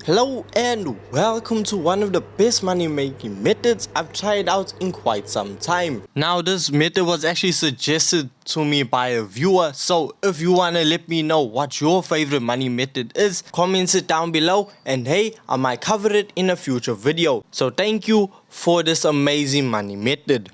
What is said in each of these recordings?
Hello and welcome to one of the best money making methods I've tried out in quite some time. Now this method was actually suggested to me by a viewer, so if you wanna let me know what your favorite money method is, comment it down below and hey, I might cover it in a future video. So thank you for this amazing money method.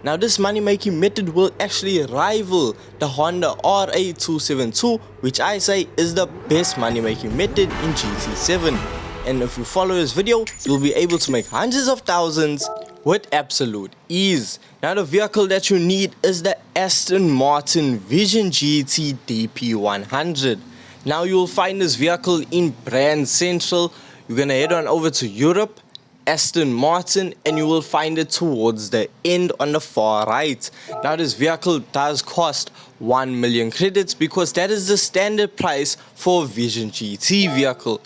Now this money making method will actually rival the Honda RA272, which I say is the best money making method in GT7. And if you follow this video, you'll be able to make hundreds of thousands with absolute ease. Now the vehicle that you need is the Aston Martin Vision GT DP100. Now you'll find this vehicle in Brand Central. You're gonna head on over to Europe, Aston Martin, and you will find it towards the end on the far right. Now this vehicle does cost 1 million credits because that is the standard price for a Vision GT vehicle.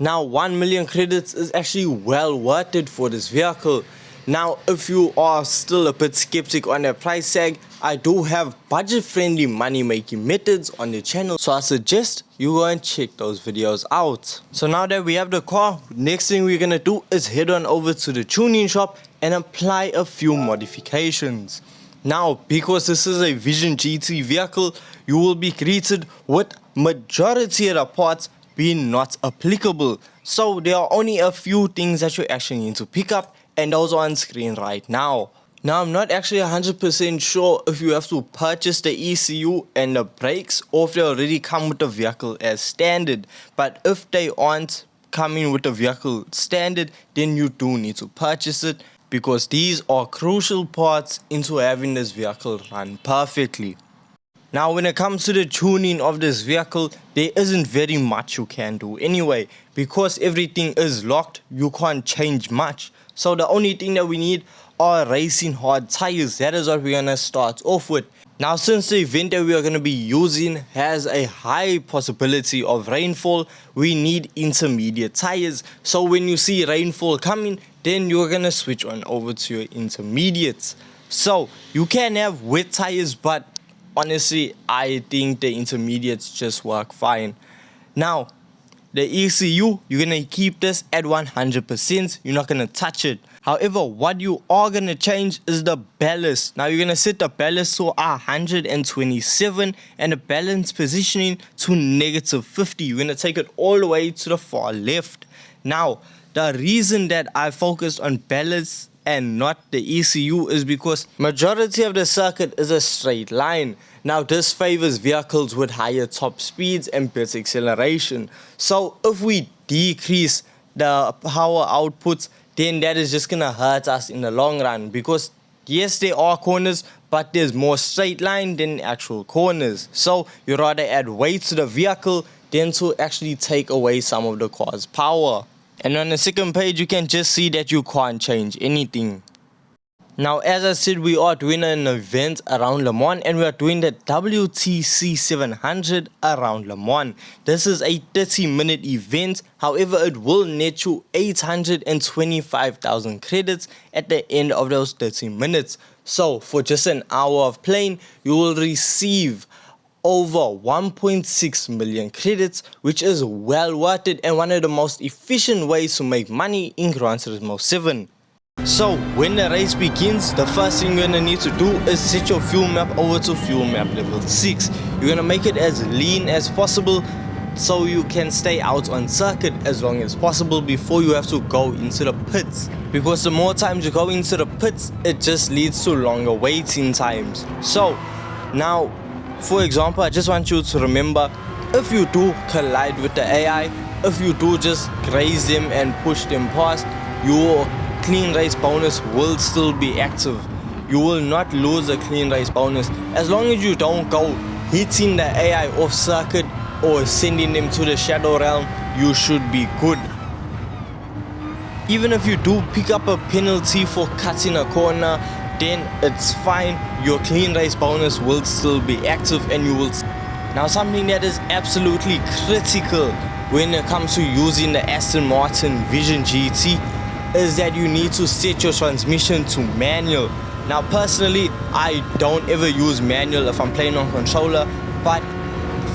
Now 1 million credits is actually well worth it for this vehicle. Now if you are still a bit skeptic on the price tag, I do have budget friendly money making methods on the channel, so I suggest you go and check those videos out. So now that we have the car, next thing we're gonna do is head on over to the tuning shop and apply a few modifications. Now because this is a Vision GT vehicle, you will be greeted with majority of the parts being not applicable. So there are only a few things that you actually need to pick up, and those are on screen right now. Now I'm not actually 100% sure if you have to purchase the ECU and the brakes or if they already come with the vehicle as standard. But if they aren't coming with the vehicle standard, then you do need to purchase it because these are crucial parts into having this vehicle run perfectly. Now when it comes to the tuning of this vehicle, there isn't very much you can do anyway. Because everything is locked, you can't change much. So the only thing that we need are racing hard tires. That is what we're gonna start off with. Now since the event that we are gonna be using has a high possibility of rainfall, we need intermediate tires. So when you see rainfall coming, then you're gonna switch on over to your intermediates. So you can have wet tires, but honestly, I think the intermediates just work fine. Now, the ECU, you're going to keep this at 100%. You're not going to touch it. However, what you are going to change is the ballast. Now, you're going to set the ballast to 127 and the balance positioning to -50. You're going to take it all the way to the far left. Now, the reason that I focused on ballast and not the ECU is because majority of the circuit is a straight line. Now this favors vehicles with higher top speeds and better acceleration. So if we decrease the power outputs, then that is just gonna hurt us in the long run because yes, there are corners, but there's more straight line than actual corners. So you rather add weight to the vehicle than to actually take away some of the car's power. And on the second page, you can just see that you can't change anything. Now, as I said, we are doing an event around Le Mans and we are doing the WTC 700 around Le Mans. This is a 30-minute event. However, it will net you 825,000 credits at the end of those 30 minutes. So, for just an hour of playing, you will receive over 1.6 million credits, which is well worth it and one of the most efficient ways to make money in Gran Turismo 7. So when the race begins, the first thing you're gonna need to do is set your fuel map over to fuel map level 6. You're gonna make it as lean as possible so you can stay out on circuit as long as possible before you have to go into the pits. Because the more times you go into the pits, it just leads to longer waiting times. So now, for example, I just want you to remember, if you do collide with the AI, if you do just graze them and push them past, your clean race bonus will still be active. You will not lose a clean race bonus. As long as you don't go hitting the AI off circuit or sending them to the shadow realm, you should be good. Even if you do pick up a penalty for cutting a corner, then it's fine, your clean race bonus will still be active and you will. Now something that is absolutely critical when it comes to using the Aston Martin Vision GT is that you need to set your transmission to manual. Now personally, I don't ever use manual if I'm playing on controller, but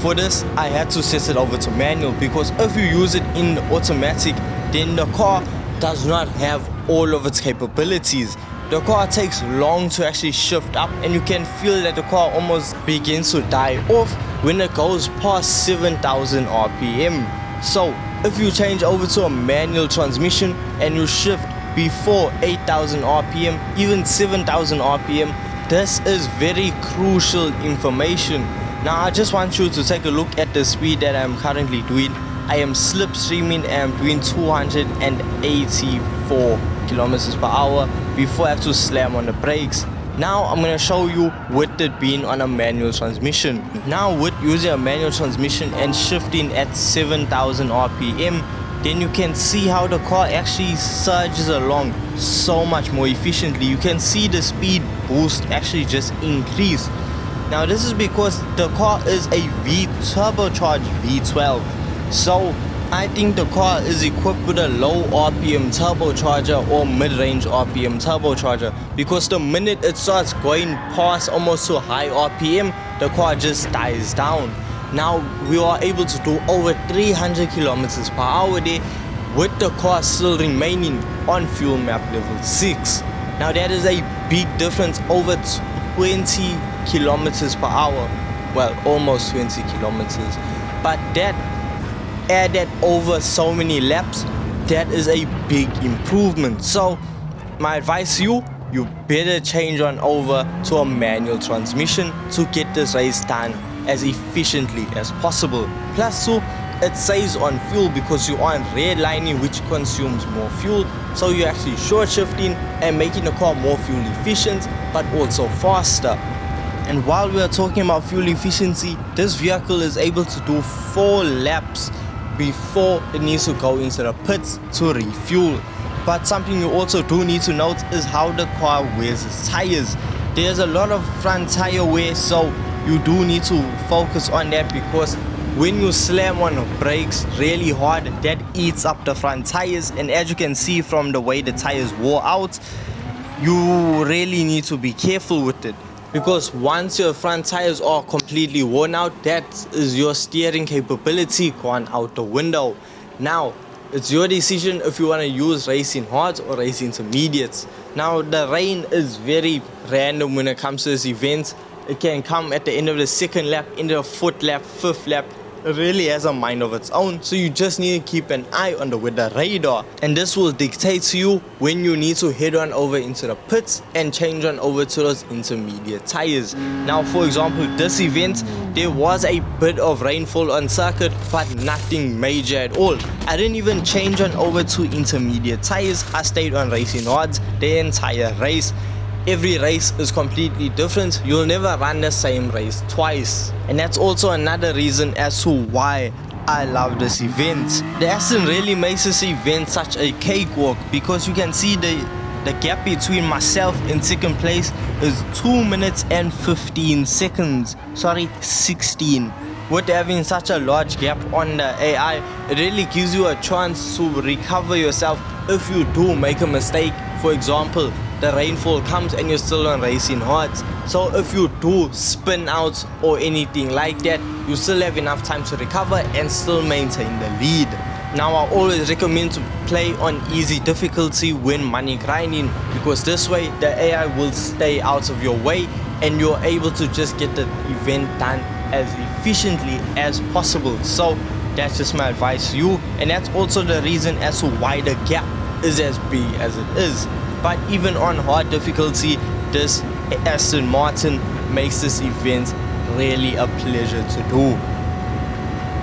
for this I had to set it over to manual because if you use it in automatic, then the car does not have all of its capabilities. The car takes long to actually shift up, and you can feel that the car almost begins to die off when it goes past 7,000 RPM. So if you change over to a manual transmission and you shift before 8,000 RPM, even 7,000 RPM, this is very crucial information. Now I just want you to take a look at the speed that I'm currently doing. I am slipstreaming and I'm doing 284 kilometers per hour before I have to slam on the brakes. Now I'm going to show you with it being on a manual transmission. Now with using a manual transmission and shifting at 7,000 RPM, then you can see how the car actually surges along so much more efficiently. You can see the speed boost actually just increase. Now this is because the car is a turbocharged V12. So I think the car is equipped with a low RPM turbocharger or mid-range RPM turbocharger, because the minute it starts going past almost to high RPM, the car just dies down. Now we are able to do over 300 kilometers per hour there with the car still remaining on fuel map level 6. Now that is a big difference, over 20 kilometers per hour. Well, almost 20 kilometers. But that added over so many laps, that is a big improvement. So my advice to you, you better change on over to a manual transmission to get this race done as efficiently as possible. Plus too, it saves on fuel because you aren't redlining, which consumes more fuel. So you're actually short shifting and making the car more fuel efficient, but also faster. And while we are talking about fuel efficiency, this vehicle is able to do 4 laps before it needs to go into the pits to refuel. But something you also do need to note is how the car wears its tires. There's a lot of front tire wear, so you do need to focus on that, because when you slam on the brakes really hard, that eats up the front tires, and as you can see from the way the tires wore out, you really need to be careful with it. Because once your front tires are completely worn out, that is your steering capability gone out the window. Now, it's your decision if you want to use racing hards or racing intermediates. Now, the rain is very random when it comes to this event. It can come at the end of the 2nd lap, end of the 4th lap, 5th lap. It really has a mind of its own, so you just need to keep an eye on the weather radar, and this will dictate to you when you need to head on over into the pits and change on over to those intermediate tires. Now for example, this event, there was a bit of rainfall on circuit, but nothing major at all. I didn't even change on over to intermediate tires. I stayed on racing hards the entire race. Every race is completely different. You'll never run the same race twice, and that's also another reason as to why I love this event. The Aston really makes this event such a cakewalk, because you can see the gap between myself in 2nd place is 2 minutes and 15 seconds. Sorry, 16. With having such a large gap on the AI, it really gives you a chance to recover yourself if you do make a mistake. For example, the rainfall comes and you're still on racing hards. So if you do spin out or anything like that, you still have enough time to recover and still maintain the lead. Now I always recommend to play on easy difficulty when money grinding, because this way the AI will stay out of your way and you're able to just get the event done as efficiently as possible. So that's just my advice to you, and that's also the reason as to why the gap is as big as it is. But even on hard difficulty, this Aston Martin makes this event really a pleasure to do.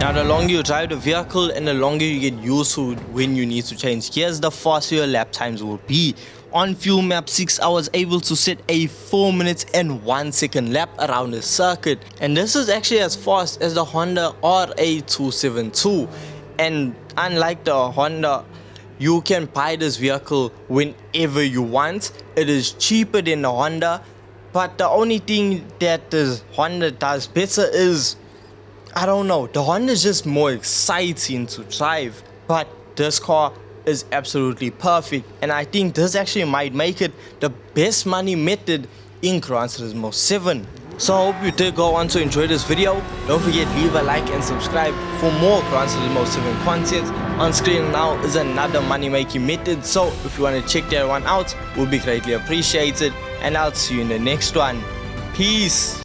Now the longer you drive the vehicle and the longer you get used to when you need to change gears, the faster your lap times will be. On fuel map 6, I was able to set a 4 minutes and 1 second lap around the circuit, and this is actually as fast as the Honda RA272. And unlike the Honda, you can buy this vehicle whenever you want. It is cheaper than the Honda, but the only thing that this Honda does better is, I don't know, the Honda is just more exciting to drive, but this car is absolutely perfect, and I think this actually might make it the best money method in Gran Turismo 7. So I hope you did go on to enjoy this video. Don't forget, leave a like and subscribe for more Gran Turismo 7 content. On screen now is another money making method, so if you want to check that one out, will be greatly appreciated, and I'll see you in the next one. Peace.